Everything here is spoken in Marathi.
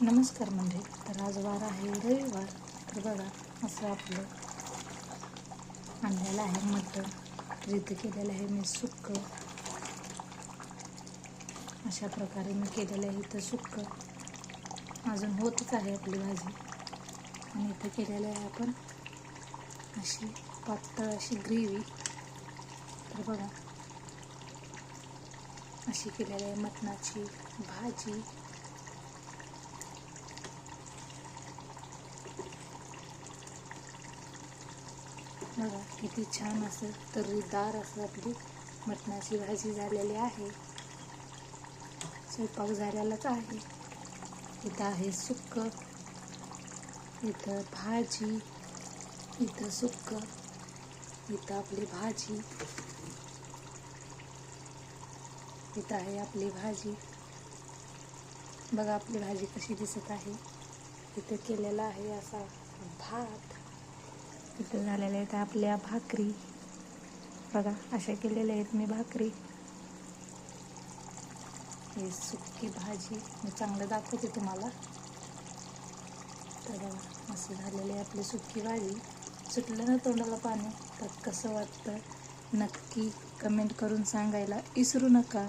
नमस्कार मंडळी. तर आज वार आहे रविवार. तर बघा असं आपलं आणलेलं आहे मटण. तर इथं केलेलं आहे मी सुक्कं. अशा प्रकारे मी केलेलं आहे इथं सुक्कं. अजून होतच आहे आपली भाजी. आणि इथं केलेलं आहे आपण अशी पातळ अशी ग्रेव्ही. तर बघा अशी केलेली आहे मटणाची भाजी. बघा किती छान असं तर्रीदार असं आपली मटणाची भाजी झालेली आहे. स्वयंपाक झालेलाच आहे. इथं आहे सुक्कं, इथं भाजी, इथं सुक्कं, इथं आपली भाजी, इथं आहे आपली भाजी. बघा आपली भाजी कशी दिसत आहे. इथं केलेला आहे असा भात. इथं झालेल्या आहेत आपल्या भाकरी. बघा अशा केलेल्या आहेत मी भाकरी. ही सुक्की भाजी मी चांगलं दाखवते तुम्हाला. तर बघा असं झालेलं आहे आपली सुक्की भाजी. सुटलं ना तोंडाला पाणी. तर कसं वाटतं नक्की कमेंट करून सांगायला विसरू नका.